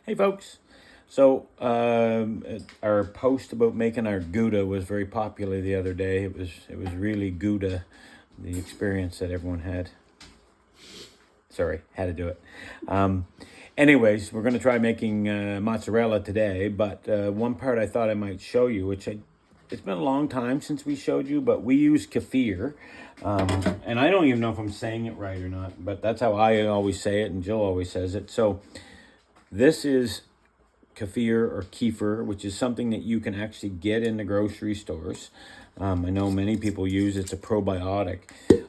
Hey folks, so our post about making our Gouda was very popular the other day. It was really Gouda, the experience that everyone had. Sorry, had to do it. Anyways, we're going to try making mozzarella today, but one part I thought I might show you, it's been a long time since we showed you, but we use Kefir. And I don't even know if I'm saying it right or not, but that's how I always say it, and Jill always says it. So this is Kefir or kefir, which is something that you can actually get in the grocery stores. I know many people use it's a probiotic,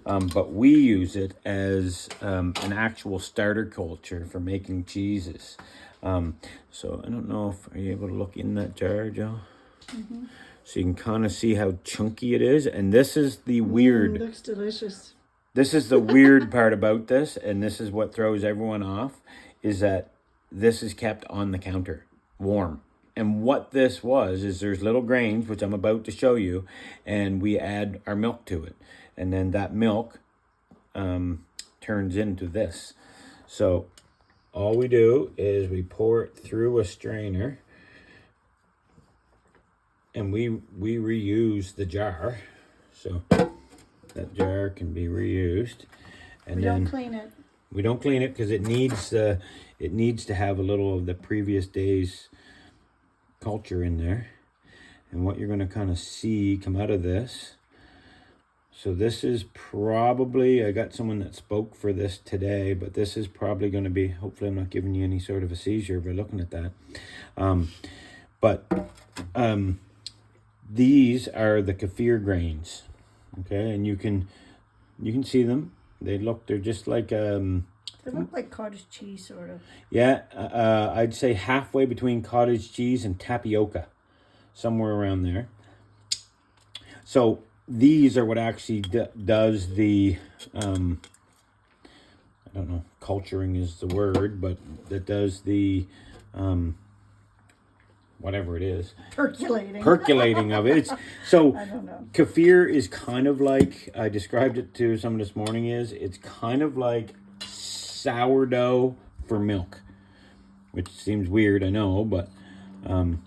but we use it as an actual starter culture for making cheeses. So I don't know if are you able to look in that jar, Joe? Mm-hmm. So you can kind of see how chunky it is, and this is the weird. Looks delicious. This is the weird part about this, and this is what throws everyone off, is that this is kept on the counter, warm. And what this was is there's little grains, which I'm about to show you, and we add our milk to it. And then that milk turns into this. So all we do is we pour it through a strainer, and we reuse the jar. So that jar can be reused. And we don't clean it. We don't clean it because it needs to have a little of the previous day's culture in there. And what you're going to kind of see come out of this. So this is probably, I got someone that spoke for this today, but this is probably going to be, hopefully I'm not giving you any sort of a seizure by looking at that. These are the Kefir grains. Okay, and you can see them. They're just like they look like cottage cheese, sort of. Yeah, I'd say halfway between cottage cheese and tapioca, somewhere around there. So these are what actually does the, I don't know, culturing is the word, but that does the, whatever it is. Percolating of it. So I don't know. Kefir is kind of like, I described it to someone this morning, it's kind of like sourdough for milk, which seems weird, I know, but you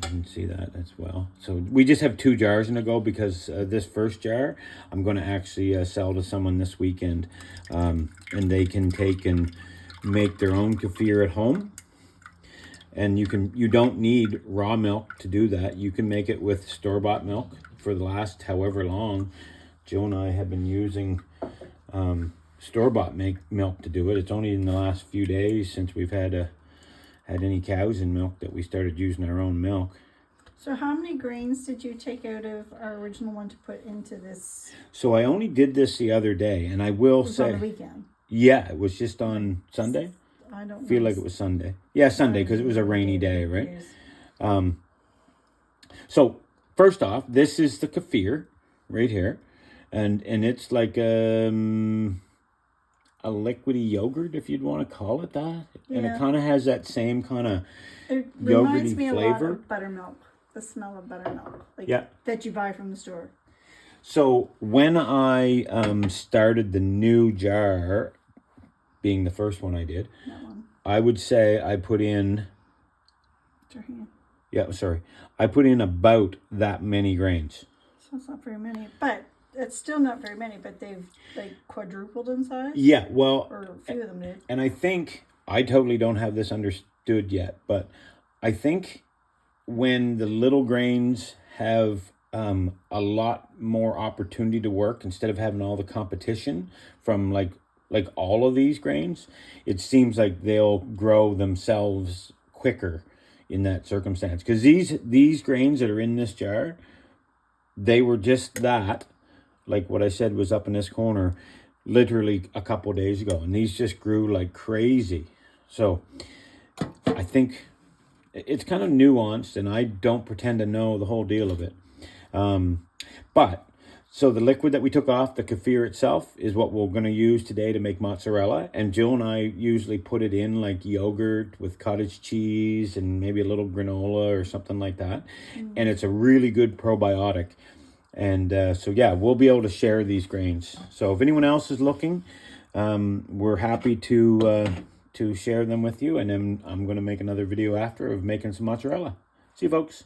can see that as well. So we just have 2 jars in a go because this first jar I'm going to actually sell to someone this weekend, and they can take and make their own kefir at home. And you don't need raw milk to do that. You can make it with store-bought milk for the last however long. Joe and I have been using store-bought milk to do it. It's only in the last few days since we've had any cows in milk that we started using our own milk. So how many grains did you take out of our original one to put into this? So I only did this the other day, and I will say... It was on the weekend. Yeah, it was just on Sunday. I don't feel like it was Sunday. Yeah, Sunday, because it was a rainy day, right? Yes. So first off, this is the kefir right here, and it's like a liquidy yogurt, if you'd want to call it that. Yeah. And it kind of has that same kind of yogurty flavor. It reminds me a lot of buttermilk, the smell of buttermilk, like that you buy from the store. So when I started the new jar, being the first one I did, I would say I put in... Yeah, sorry. I put in about that many grains. So it's not very many, but it's still not very many, but they've like quadrupled in size? Yeah, well... Or a few of them did. And I think, I totally don't have this understood yet, but I think when the little grains have a lot more opportunity to work, instead of having all the competition from like all of these grains, it seems like they'll grow themselves quicker in that circumstance. Because these grains that are in this jar, they were just that, like what I said was up in this corner, literally a couple of days ago. And these just grew like crazy. So I think it's kind of nuanced, and I don't pretend to know the whole deal of it. But... So the liquid that we took off the kefir itself is what we're going to use today to make mozzarella. And Jill and I usually put it in like yogurt with cottage cheese and maybe a little granola or something like that. And it's a really good probiotic. And so, yeah, we'll be able to share these grains. So if anyone else is looking, we're happy to to share them with you, and then I'm going to make another video after of making some mozzarella. See you, folks.